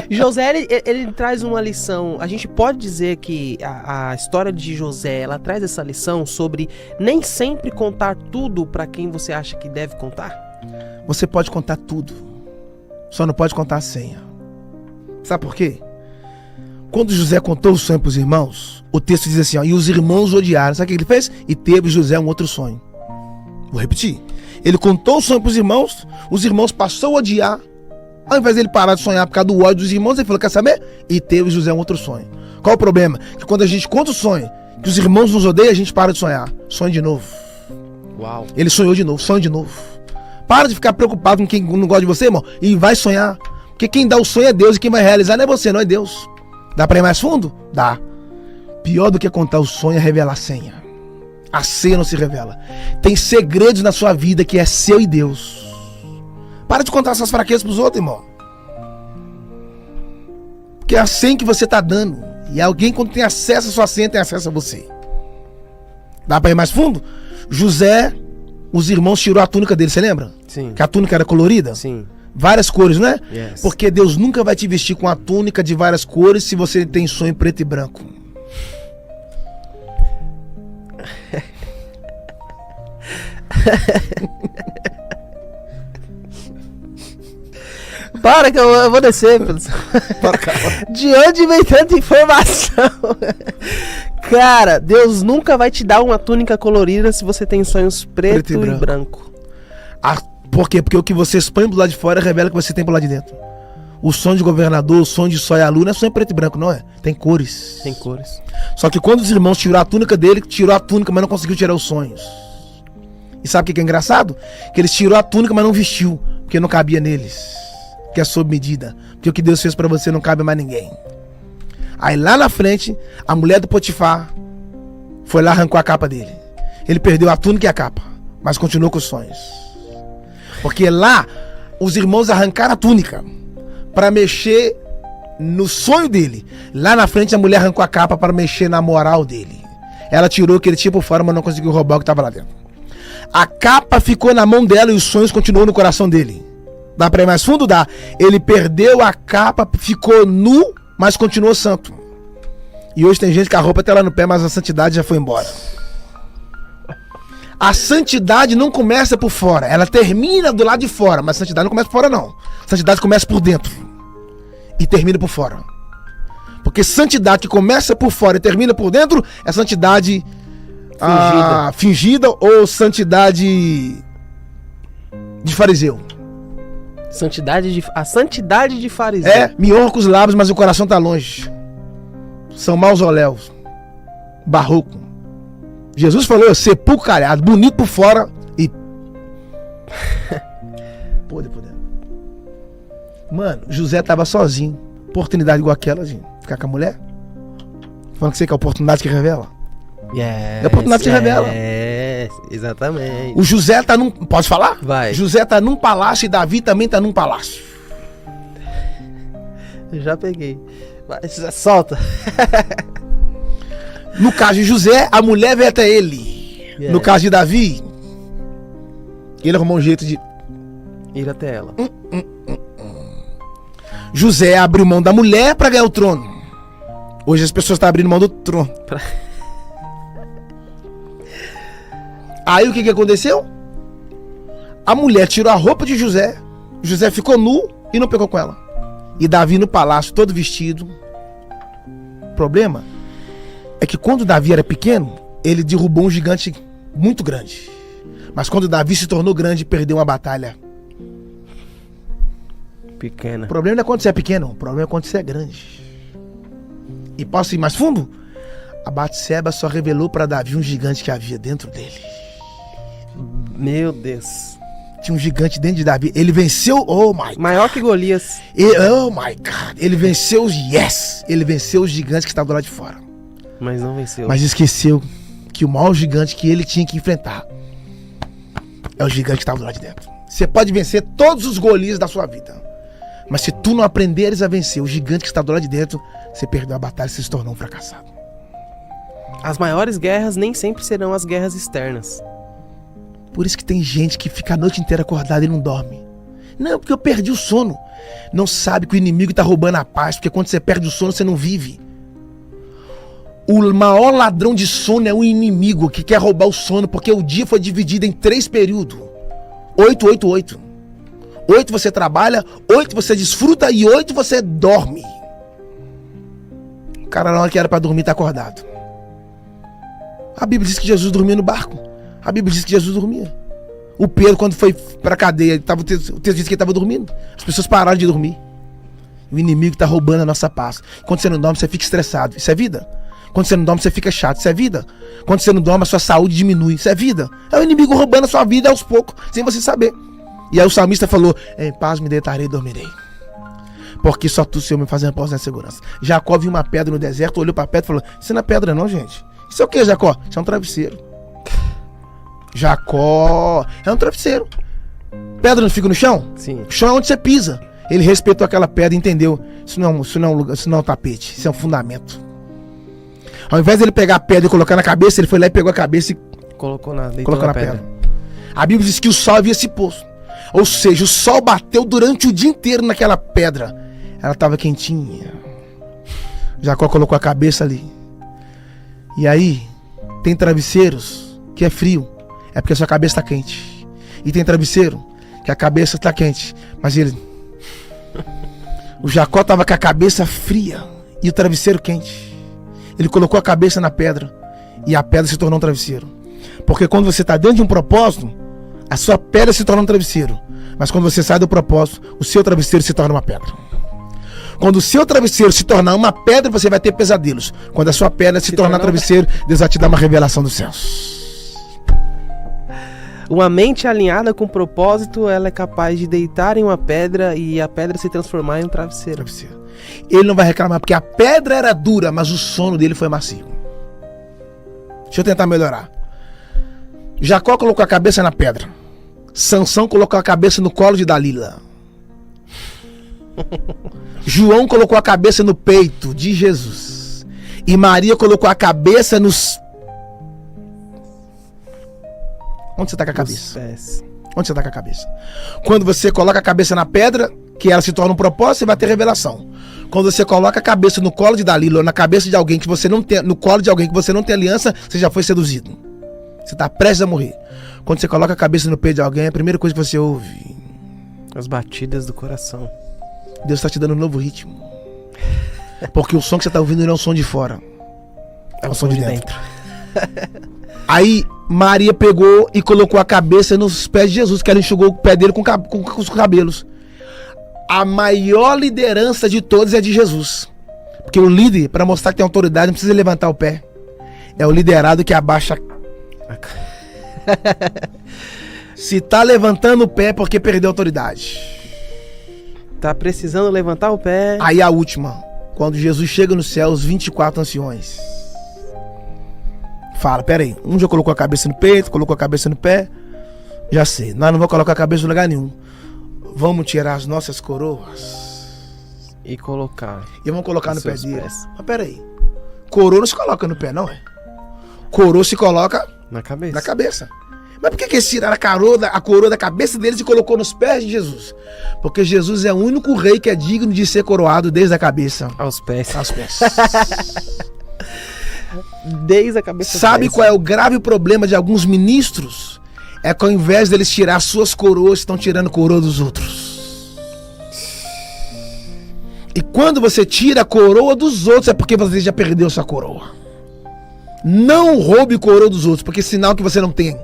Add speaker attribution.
Speaker 1: José, ele traz uma lição. A gente pode dizer que a história de José, ela traz essa lição sobre nem sempre contar tudo para quem você acha que deve contar?
Speaker 2: Você pode contar tudo, só não pode contar a senha. Sabe por quê? Quando José contou o sonho para os irmãos, o texto diz assim, ó, e os irmãos odiaram. Sabe o que ele fez? E teve José um outro sonho. Vou repetir. Ele contou o sonho para os irmãos passou a odiar. Ao invés dele parar de sonhar por causa do ódio dos irmãos, ele falou, quer saber? E teve José um outro sonho. Qual o problema? Que quando a gente conta o sonho, que os irmãos nos odeiam, a gente para de sonhar. Sonha de novo.
Speaker 1: Uau.
Speaker 2: Ele sonhou de novo, sonha de novo. Para de ficar preocupado com quem não gosta de você, irmão, e vai sonhar. Porque quem dá o sonho é Deus e quem vai realizar não é você, não é Deus. Dá pra ir mais fundo? Dá. Pior do que contar o sonho é revelar a senha. A senha não se revela. Tem segredos na sua vida que é seu e Deus. Para de contar essas fraquezas pros outros, irmão. Porque é a senha que você tá dando. E alguém, quando tem acesso à sua senha, tem acesso a você. Dá pra ir mais fundo? José, os irmãos tirou a túnica dele, você lembra?
Speaker 1: Sim.
Speaker 2: Que a túnica era colorida?
Speaker 1: Sim.
Speaker 2: Várias cores, né?
Speaker 1: Yes.
Speaker 2: Porque Deus nunca vai te vestir com a túnica de várias cores se você tem sonho preto e branco.
Speaker 1: Para que eu vou descer. De onde vem tanta informação? Cara, Deus nunca vai te dar uma túnica colorida se você tem sonhos preto e branco.
Speaker 2: Por quê? Porque o que você expõe do lado de fora revela o que você tem pro lado de dentro. O sonho de governador, o sonho de sonho aluno é sonho preto e branco, não é? Tem cores.
Speaker 1: Tem cores.
Speaker 2: Só que quando os irmãos tiraram a túnica dele, tirou a túnica, mas não conseguiu tirar os sonhos. E sabe o que é engraçado? Que eles tirou a túnica, mas não vestiu, porque não cabia neles. Que é sob medida. Porque o que Deus fez pra você não cabe mais ninguém. Aí lá na frente, a mulher do Potifar foi lá, arrancou a capa dele. Ele perdeu a túnica e a capa, mas continuou com os sonhos. Porque lá, os irmãos arrancaram a túnica para mexer no sonho dele. Lá na frente, a mulher arrancou a capa para mexer na moral dele. Ela tirou o que ele tinha por fora, mas não conseguiu roubar o que estava lá dentro. A capa ficou na mão dela e os sonhos continuou no coração dele. Dá pra ir mais fundo? Dá. Ele perdeu a capa, ficou nu, mas continuou santo. E hoje tem gente que a roupa tá lá no pé, mas a santidade já foi embora. A santidade não começa por fora, ela termina do lado de fora, mas a santidade não começa por fora, não. A santidade começa por dentro e termina por fora. Porque santidade que começa por fora e termina por dentro é santidade fingida ou santidade de fariseu.
Speaker 1: A santidade de fariseu.
Speaker 2: É, me honra com os lábios, mas o coração tá longe. São mausoléus, barroco. Jesus falou, sepulcro calhado, bonito por fora e podre por dentro. Mano, José tava sozinho. Oportunidade igual aquela, gente. Ficar com a mulher. Falando que você quer a oportunidade que revela.
Speaker 1: É
Speaker 2: a oportunidade que revela.
Speaker 1: É, exatamente.
Speaker 2: O José tá num... Pode falar?
Speaker 1: Vai.
Speaker 2: José tá num palácio e Davi também tá num palácio.
Speaker 1: Eu já peguei. Vai, solta.
Speaker 2: No caso de José, a mulher veio até ele.
Speaker 1: Yeah.
Speaker 2: No caso de Davi, ele arrumou um jeito de
Speaker 1: ir até ela.
Speaker 2: José abriu mão da mulher pra ganhar o trono. Hoje as pessoas estão abrindo mão do trono. Aí o que aconteceu? A mulher tirou a roupa de José. José ficou nu e não pegou com ela. E Davi no palácio, todo vestido. O problema é que quando Davi era pequeno, ele derrubou um gigante muito grande. Mas quando Davi se tornou grande, perdeu uma batalha
Speaker 1: pequena.
Speaker 2: O problema não é quando você é pequeno, o problema é quando você é grande. E posso ir mais fundo? A Batseba só revelou para Davi um gigante que havia dentro dele.
Speaker 1: Meu Deus.
Speaker 2: Tinha um gigante dentro de Davi. Ele venceu, oh my God.
Speaker 1: Maior que Golias.
Speaker 2: Oh my God. Ele venceu Ele venceu os gigantes que estavam do lado de fora.
Speaker 1: Mas não venceu.
Speaker 2: Mas esqueceu que o maior gigante que ele tinha que enfrentar é o gigante que estava do lado de dentro. Você pode vencer todos os Golias da sua vida, mas se tu não aprenderes a vencer o gigante que está do lado de dentro, você perdeu a batalha e se tornou um fracassado.
Speaker 1: As maiores guerras nem sempre serão as guerras externas.
Speaker 2: Por isso que tem gente que fica a noite inteira acordada e não dorme. Não, porque eu perdi o sono. não sabe que o inimigo está roubando a paz, porque quando você perde o sono, você não vive. O maior ladrão de sono é o inimigo que quer roubar o sono, porque o dia foi dividido em 3 períodos. 8, 8, 8. 8 você trabalha, 8 você desfruta e 8 você dorme. O cara, na hora que era para dormir, tá acordado. A Bíblia diz que Jesus dormia no barco. A Bíblia diz que Jesus dormia. O Pedro, quando foi pra cadeia, o texto diz que ele estava dormindo. As pessoas pararam de dormir. O inimigo está roubando a nossa paz. Quando você não dorme, você fica estressado. Isso é vida. Quando você não dorme, você fica chato. Isso é vida. Quando você não dorme, a sua saúde diminui. Isso é vida. É o inimigo roubando a sua vida aos poucos, sem você saber. E aí o salmista falou: em paz me deitarei e dormirei, porque só tu, Senhor, me faz repouso na segurança. Jacó viu uma pedra no deserto, olhou para a pedra e falou: isso não é pedra não, gente. Isso é o que, Jacó? Isso é um travesseiro. Jacó é um travesseiro. Pedra não fica no chão?
Speaker 1: Sim.
Speaker 2: O chão é onde você pisa. Ele respeitou aquela pedra e entendeu: isso não é um lugar, isso não é um tapete, isso é um fundamento. Ao invés de ele pegar a pedra e colocar na cabeça, ele foi lá e pegou a cabeça e
Speaker 1: colocou na
Speaker 2: pedra. A Bíblia diz que o sol havia se posto. Ou seja, o sol bateu durante o dia inteiro naquela pedra. Ela estava quentinha. Jacó colocou a cabeça ali. E aí, tem travesseiros que é frio, é porque a sua cabeça está quente. E tem travesseiro que a cabeça está quente, mas ele... O Jacó estava com a cabeça fria e o travesseiro quente. Ele colocou a cabeça na pedra e a pedra se tornou um travesseiro. Porque quando você está dentro de um propósito, a sua pedra se torna um travesseiro. Mas quando você sai do propósito, o seu travesseiro se torna uma pedra. Quando o seu travesseiro se tornar uma pedra, você vai ter pesadelos. Quando a sua pedra se tornar travesseiro, Deus vai te dar uma revelação dos céus.
Speaker 1: Uma mente alinhada com propósito, ela é capaz de deitar em uma pedra e a pedra se transformar em um travesseiro.
Speaker 2: Ele não vai reclamar, porque a pedra era dura, mas o sono dele foi macio. Deixa eu tentar melhorar. Jacó colocou a cabeça na pedra. Sansão colocou a cabeça no colo de Dalila. João colocou a cabeça no peito de Jesus. E Maria colocou a cabeça nos... Onde você está com a cabeça? Onde você está com a cabeça? Quando você coloca a cabeça na pedra, que ela se torna um propósito, você vai ter revelação. Quando você coloca a cabeça no colo de Dalila ou na cabeça de alguém que você não tem, no colo de alguém que você não tem aliança, você já foi seduzido. Você está prestes a morrer. Quando você coloca a cabeça no peito de alguém, a primeira coisa que você ouve:
Speaker 1: as batidas do coração.
Speaker 2: Deus está te dando um novo ritmo. Porque o som que você está ouvindo não é um som de fora, é um som de dentro. Aí Maria pegou e colocou a cabeça nos pés de Jesus, que ela enxugou o pé dele com os cabelos. A maior liderança de todos é de Jesus. Porque o líder, para mostrar que tem autoridade, não precisa levantar o pé. É o liderado que abaixa. Se tá levantando o pé é porque perdeu a autoridade.
Speaker 1: Tá precisando levantar o pé.
Speaker 2: Aí a última, quando Jesus chega no céu, os 24 anciões fala: pera aí, um já colocou a cabeça no peito, colocou a cabeça no pé. Já sei, nós não vamos colocar a cabeça em lugar nenhum. Vamos tirar as nossas coroas
Speaker 1: e colocar.
Speaker 2: E vamos colocar no pé dele. Mas pera aí, coroa não se coloca no pé, não é? Coroa se coloca
Speaker 1: na cabeça.
Speaker 2: Na cabeça. Mas por que eles tiraram a coroa da cabeça deles e colocou nos pés de Jesus? Porque Jesus é o único rei que é digno de ser coroado desde a cabeça
Speaker 1: aos pés.
Speaker 2: Aos pés.
Speaker 1: Desde a cabeça.
Speaker 2: Sabe qual é o grave problema de alguns ministros? É que ao invés deles tirar suas coroas, estão tirando coroa dos outros. E quando você tira a coroa dos outros, é porque você já perdeu sua coroa. Não roube coroa dos outros, porque é sinal que você não tem.